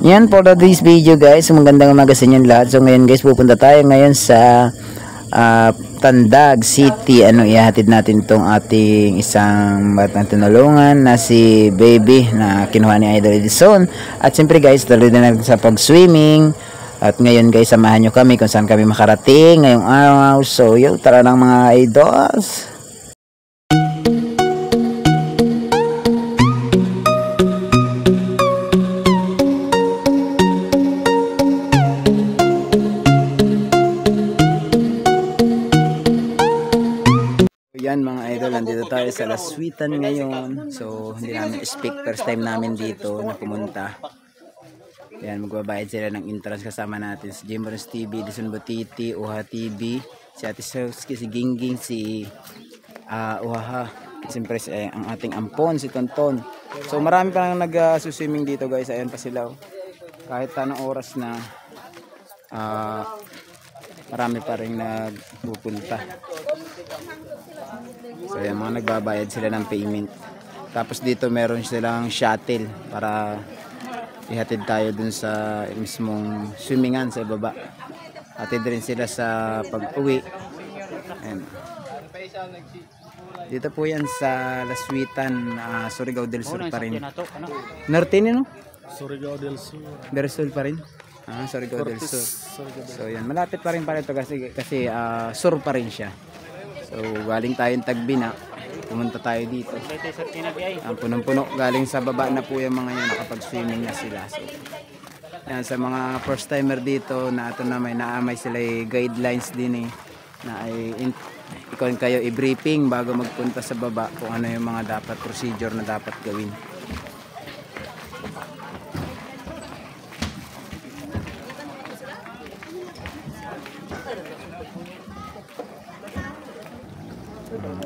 Yan for this video guys. Magandang umaga sa inyo lahat. So ngayon guys, pupunta tayo ngayon sa Tandag City. Ihahatid natin tong ating isang batang tinulungan na si Baby na kinuha ni Idol Edison. At siyempre guys, tuloy na natin sa pag-swimming. At ngayon guys, samahan nyo kami kung saan kami makarating ngayong araw. So yun, tara lang mga idols. Yan mga idol, nandito tayo sa Laswitan ngayon. So hindi namin expect, first time namin dito na pumunta. Yan, magbabayad sila ng entrance. Kasama natin si Jimbones TV, Dison Botiti, Uha TV, si Ate Sowski, si Gingging, si Uhaha, siyempre ang ating ampon, si Tonton. So marami pa nang nag-swimming dito guys. Ayan pa sila, kahit anong oras na marami pa rin nagpupunta. So yan, mga nagbabayad sila ng payment. Tapos dito meron silang shuttle para ihatid tayo dun sa mismong swimmingan sa baba. Hatid rin sila sa pag-uwi. Ayan. Dito po yan sa Laswitan, Surigao del Sur pa rin. Norte no? Surigao del Sur. Del Sur pa rin. Surigao del Sur. So yan, malapit pa rin ito kasi sur pa rin siya. So galing tayong Tagbina, pumunta tayo dito. Ang punong-puno, galing sa baba na po yung mga yun, nakapag-swimming na sila. So yan, sa mga first timer dito na ito na may naamay sila guidelines din na ikaw kayo i-briefing bago magpunta sa baba kung ano yung mga dapat procedure na dapat gawin.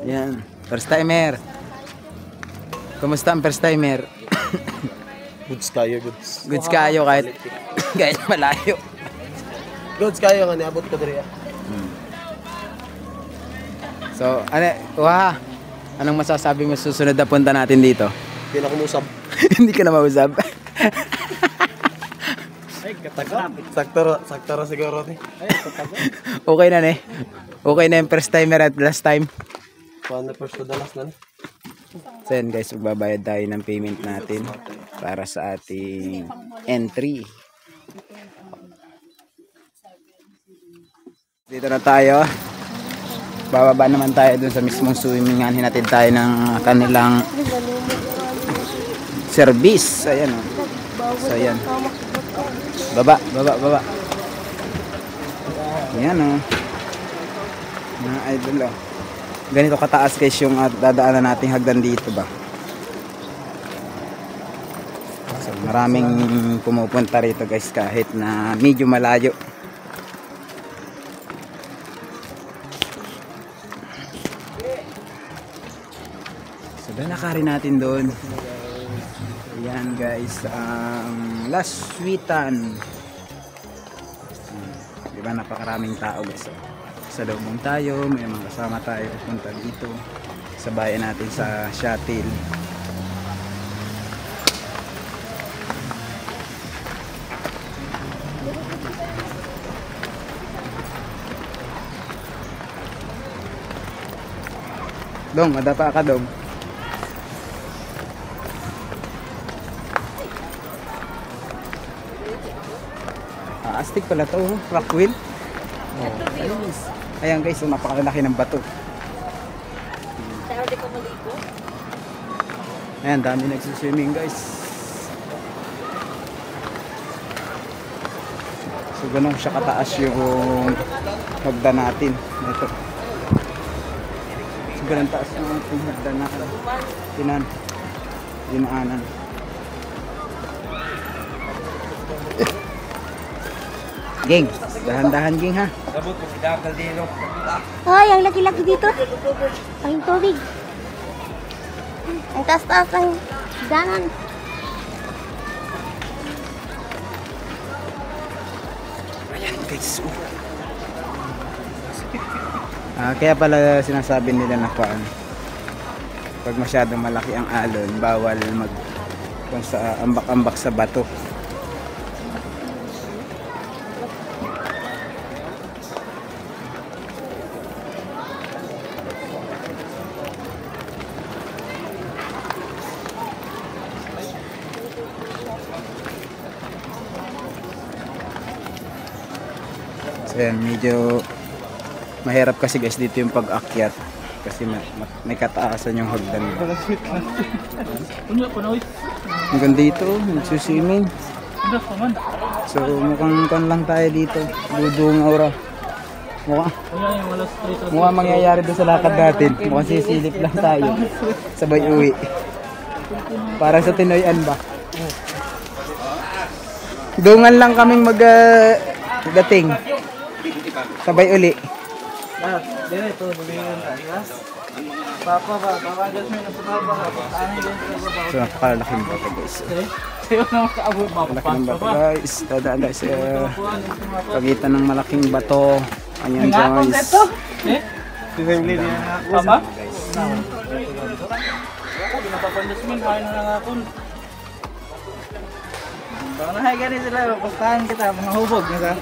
Yan, first timer. Kumusta ang first timer? Goods kayo, goods. Goods kayo kahit malayo. Goods kayo nga niabot ko diri. So, anong masasabi mo susunod na punta natin dito? Hindi na kumusab. Hindi ka na mausap. Ay, kataga. Sakto siguro ni. Ay, kataga. Okay na Okay na yung first timer at last time. Paano first to the last na? So yan guys, magbabayad tayo ng payment natin para sa ating entry. Dito na tayo. Bababa naman tayo dun sa mismong swimmingan. Hinatid tayo ng kanilang service. Ayan o. So ayan. Baba. Ayan o. Mga idol o. Ganito kataas guys yung dadaanan nating hagdan dito ba. So maraming pumupunta rito guys kahit na medyo malayo. So dalakarin natin doon. Ayan guys, Laswitan. Diba napakaraming tao guys. Sa loob tayo, may mga kasama tayo punta dito. Sabayan natin sa shuttle. Dong, madapa ka dong. Astig pala to, rock wheel. Ayos. Ayan guys, so napakalaki ng bato. Ayan, dami nagsiswimming guys. So ganun siya kataas yung hagdan natin. Ito. So ganun taas yung hagdan natin. Dinaanan. Geng, dahan-dahan geng ha. Ay, ang laki-laki dito. Ang tubig. Ang taas-taas ng danan. Ayan guys. Kaya pala sinasabi nila na pag masyadong malaki ang alon, bawal mag ambak-ambak sa bato. So yan, medyo mahirap kasi guys dito yung pag-akyat kasi may kataasan yung hagdan. Hanggang dito, nagsuswimming. So mukhang kan lang tayo dito, dudong aura. Mukhang mangyayari doon sa lakad natin. Mukhang sisilip lang tayo. Sabay uwi. Para sa Tinoyan ba? Dungan lang kaming dating. Sabay uli. So napakalaking bata guys. Malaking bato guys. Dadaan guys sa pagitan ng malaking bato. Ayan guys. Papa? Baka nahay ganit sila, pastahan kita, mga hubog na sa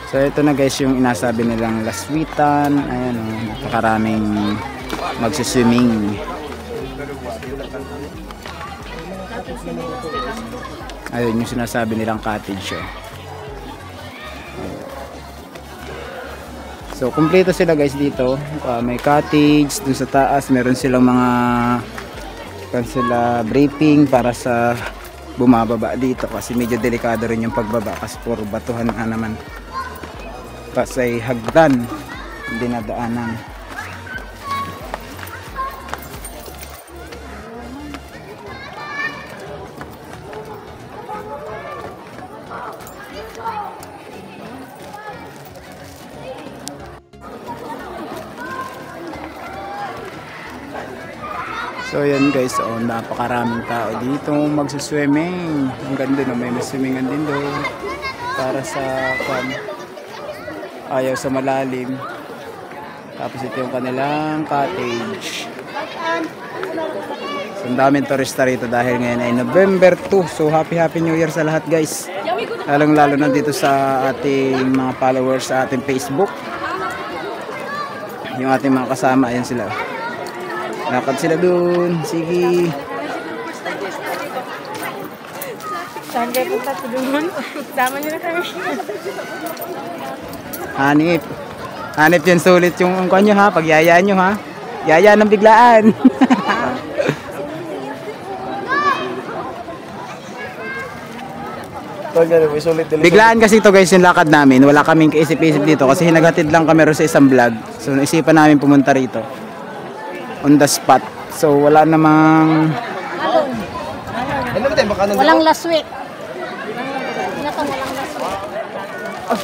So ito na guys yung inasabi nilang laswitan. Ayan o, napakaraming magsiswimming. Ayun yung sinasabi nilang cottage o. So kumpleto sila guys dito. May cottage, dun sa taas meron silang mga briefing para sa bumababa dito kasi medyo delikado rin yung pagbaba kasi puro batuhan na naman. Kasi hagdan dinadaanan. So yan guys, napakaraming tao dito magsiswimming. Ang ganda no, may swimmingan din doon para sa ayaw sa malalim. Tapos ito yung kanilang cottage. So ang daming turista rito dahil ngayon ay November 2. So happy New Year sa lahat guys. Lalong lalo na dito sa ating mga followers sa ating Facebook. Yung ating mga kasama, ayan sila. Lakad sila dun. Sige. Saan kayo punta sa doon? Sama nyo na kami. Hanip yan sulit yung ungkon nyo ha. Pag yaya nyo ha. Yaya ng biglaan. Biglaan kasi ito guys yung lakad namin. Wala kaming kaisip-isip dito kasi hinagatid lang kami sa isang vlog. So naisipan namin pumunta rito on the spot. So wala namang Walang laswit. Pinatang walang laswit.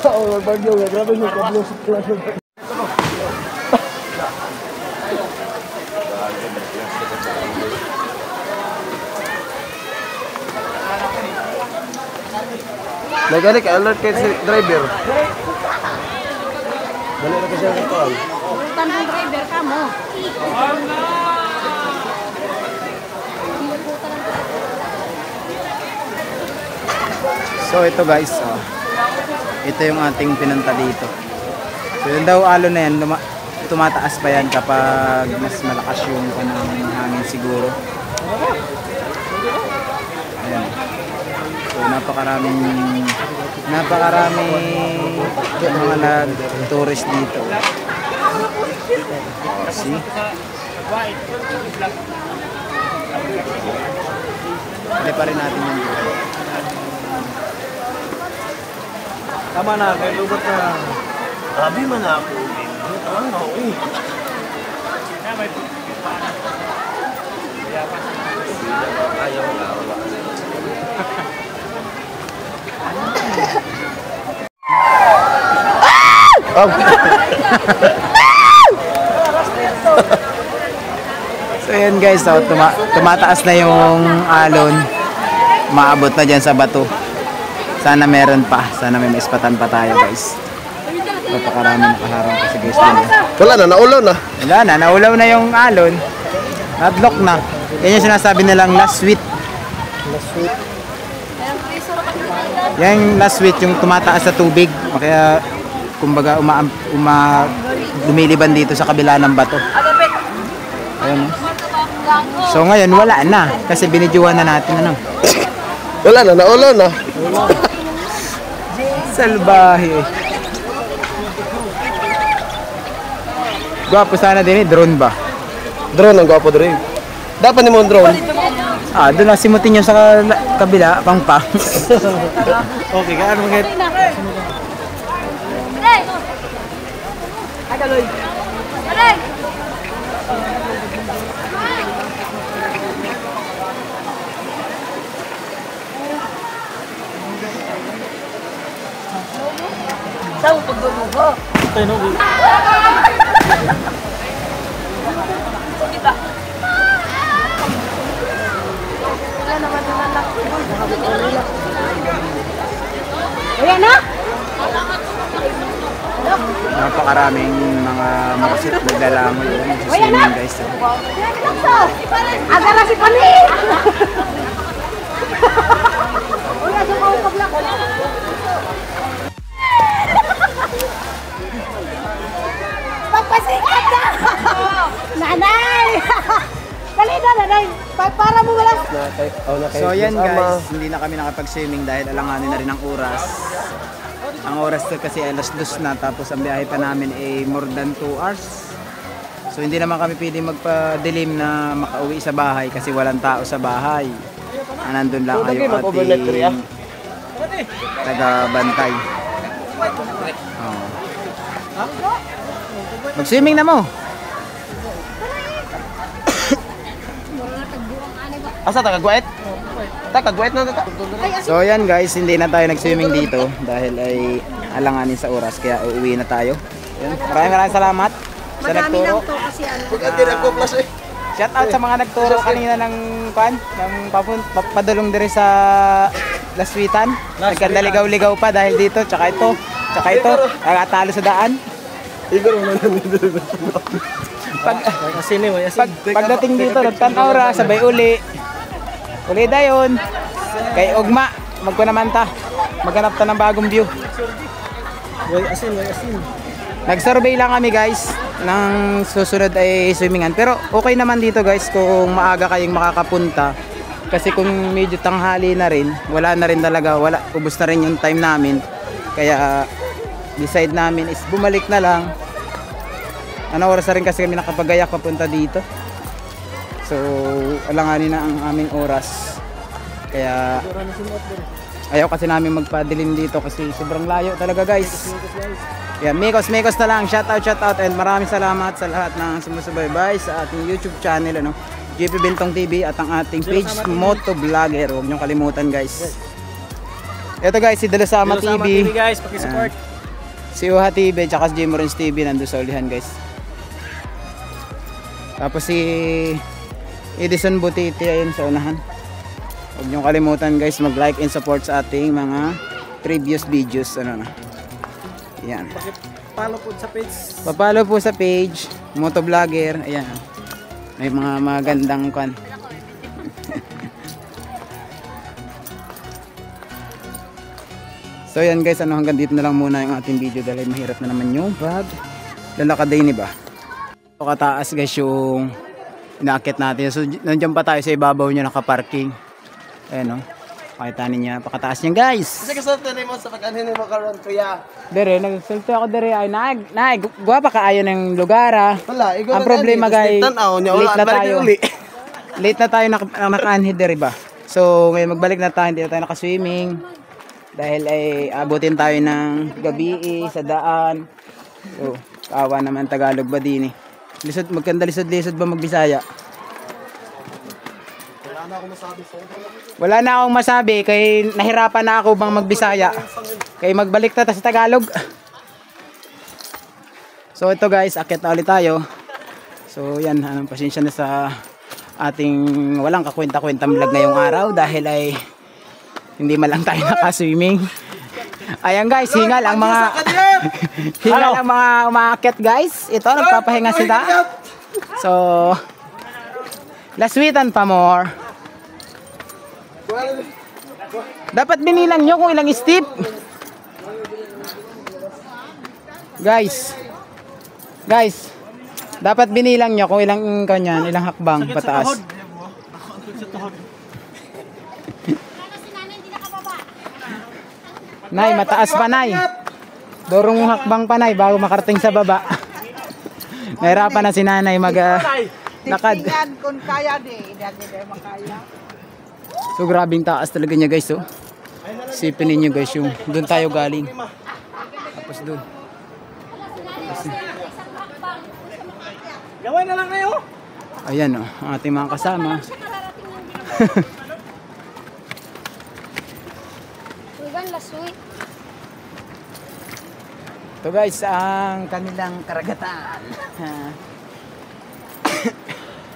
Oo, bagyo. Grabe yung kablo sa plano. Nagani ka alert kay si driver. Dali na kasi ito. Tanong driver ka mo. So ito guys, ito yung ating pinunta dito. So yun daw alon na yan, tumataas pa yan kapag mas malakas yung hangin siguro. Ayan. So napakaraming mga nag-tourist dito. See? Hindi pa rin natin yung dito. Tama na, may lugot na. Grabe man ako. Ano eh. Ayaw na. So yan guys, tumataas na yung alon. Maabot na dyan sa bato. Sana meron pa. Sana may maispatan pa tayo guys. Napakarami nakaharang kasi guys. Wala na, naulaw na. Wala na, naulaw na yung alon. Natlock na. Yan yung sinasabi nilang last sweet. Last week. Yan last sweet, yung tumataas sa tubig. Kaya kumbaga lumiliban dito sa kabila ng bato. Ayan. So ngayon wala na kasi binidyuhan na natin ano. Wala na, naulan na. Salbahe. Gwapo sana din eh, drone ba? Drone ang gwapo dre. Dapat ni mo drone. Ah, doon na simutin nyo sa kabila, pang. Okay, kaano mga Ayan na! Napakaraming mga makasit naglalangoy sa swimming guys. Agara si Pani! Uy, asa ko pagla ko. Pagpasikat na! Nanay! Dali na, nanay! Para mo wala. So yan guys, hindi na kami nakapag-swimming dahil alanganin na rin ang oras. Ang oras to kasi alas 2 na, tapos ang biyahe pa namin ay more than 2 hours. So hindi naman kami pwede magpa-dilim na makauwi sa bahay kasi walang tao sa bahay. Nandun lang yung ating taga-bantay. Oh. Mag-swimming na mo! Asa tagagwait? Tagagwait na ta. So yan guys, hindi na tayo nag-swimming dito dahil ay alanganin sa oras kaya uuwi na tayo. Yan. Maraming salamat sa nagturo. Shout out sa mga nagturo kanina ng padulong dire sa Laswitan. Nagkandaligaw-ligaw pa dahil dito, tsaka ito, nakatalo sa daan. Pagdating dito, nagtanaw ra, sabay uli dayon. Kay Ugma, magkunamanta. Maghanap ta ng bagong view. Way asin. Nag-survey lang kami guys ng susunod ay swimmingan. Pero okay naman dito guys kung maaga kayong makakapunta. Kasi kung medyo tanghali na rin, wala na rin talaga, ubos na rin yung time namin. Kaya decide namin is bumalik na lang. Ano oras na rin kasi kami nakapagayak papunta dito. So, alanganin na ang aming oras. Kaya ayaw kasi namin magpadilim dito kasi sobrang layo talaga guys. Kaya Mikos na lang. Shout out and maraming salamat sa lahat ng sumusubaybay sa ating YouTube channel JP Bentong TV at ang ating page Moto Vlogger. Huwag niyong kalimutan guys. Ito guys, si Dalasama TV. Guys, paki-support. Si Uha TV at si Jimorens TV nandun sa ulihan guys. Tapos si Edison Butiti ayun sa unahan. Huwag niyong kalimutan guys mag-like and support sa ating mga previous videos. Yan. Follow po sa page. Papalo po sa page Moto Vlogger. Ayan. May mga magandang kan. So yan guys, hanggang dito na lang muna yung ating video dahil mahirap na naman yung lalakad din ba. So kataas guys yung inaakit natin. So nandiyan pa tayo sa ibabaw niya nakaparking. Ayan pakita niya, pakataas niya guys. Kasi kasalta na mo sa pag-anhin mo karon kuya. Dere, nagsalto ako dere ay guwapa kaayo ng lugar Wala, ang problema guys, late na tayo. Late na tayo nakaanhid dere ba. So ngayon magbalik na tayo, hindi na tayo nakaswimming. Dahil ay abutin tayo ng gabi sa daan. So, kawa naman Tagalog ba din magkanda lisod ba magbisaya? Wala na akong masabi kay nahirapan na ako bang magbisaya. Kay magbalik na sa Tagalog. So ito guys, akit na ulit tayo. So yan, pasensya na sa ating walang kakwenta-kwentang vlog ngayong araw dahil ay hindi man lang tayo naka-swimming. Ayan guys, hingal ang mga umaakit guys. Ito, nagpapahinga sila. So, laswitan pa more. Dapat binilang nyo kung ilang step. Guys, dapat binilang nyo kung ilang hakbang pataas. Nay, mataas pa, Nay. Dorong hakbang pa, Nay, bago makarating sa baba. Nahirapan na si Nanay lakad. Tingnan kung kaya di. Hindi makaya. So grabing taas talaga niya guys, oh. Sipin ninyo guys yung doon tayo galing. Tapos doon. Gawin na lang kayo. Ayan, oh, ang ating mga kasama. Ito guys, ang kanilang karagatan.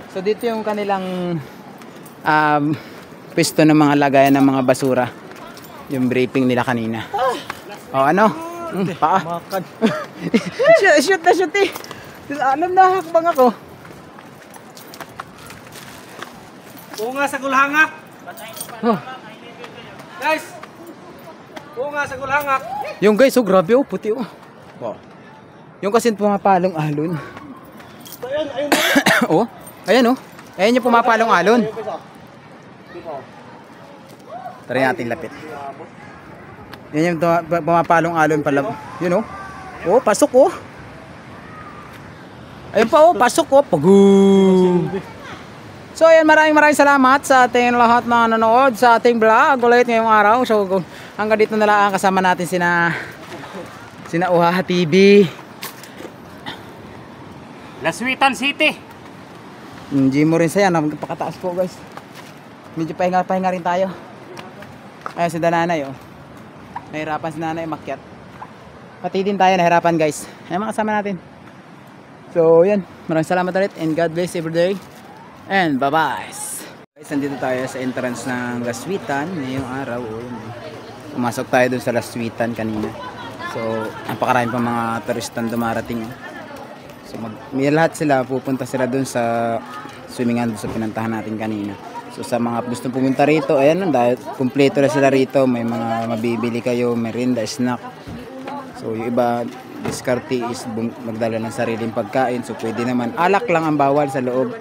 So dito yung kanilang pwesto ng mga lagayan ng mga basura. Yung briefing nila kanina. Oh, ano? Paa. Makan. Shoot na shoot eh. Alam na, hakbang ako. Oo nga sa gulhangak. Oh. Guys. Oo nga sa gulhangak. Yung guys, oh grabe oh, puti oh. Wow. Yung kasi pumapalong alon. Ayun, ayun. Oh, ayan oh. Ayan yung pumapalong alon. Tara natin lapit. Yan yung pumapalong alon pala. Yun oh. Oh, pasok oh. Ayun pa oh, pasok oh. Pagoo. So ayan, maraming salamat sa ating lahat na nanood sa ating vlog ulit ngayong araw. So hanggang dito na lang kasama natin sina Uhaha TV. Laswitan City. Hindi mo rin saya, napakataas po guys. Medyo pahinga rin tayo. Ayun si Nanay oh. Nahirapan si Nanay makyat. Pati din tayo nahirapan guys. Ayan mga kasama natin. So yan, maraming salamat ulit and God bless every day. And bye-bye. Guys, nandito tayo sa entrance ng Laswitan ngayong araw. Pumasok tayo dun sa Laswitan kanina. So, napakarami pa mga turistan dumarating. So, may lahat sila, pupunta sila dun sa swimminghan dun sa pinuntahan natin kanina. So, sa mga gustong pumunta rito, ayan, dahil kumpleto na sila rito. May mga mabibili kayo, merienda, snack. So, yung iba, diskarte is magdala ng sariling pagkain. So, pwede naman. Alak lang ang bawal sa loob.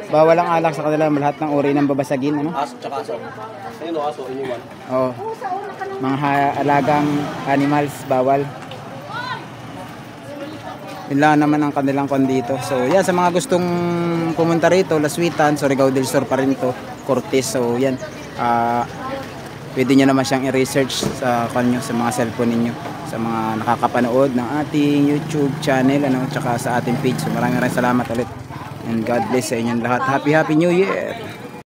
Bawal ang alak sa kanila, lahat ng uri ng babasagin, ano? Aso tsaka aso. Ayun o, aso, inuman. Oh. Mga alagang animals, bawal. Yun lang naman ang kanilang kon dito. So, yan, sa mga gustong pumunta rito, Laswitan, Surigao del Sur pa rin to, Cortez. So, yan. Pwede nyo naman siyang i-research sa kanyo, sa mga cellphone ninyo, sa mga nakakapanood ng ating YouTube channel, ano, tsaka sa ating page. So, maraming salamat ulit. And God bless sa inyong lahat. Happy New Year!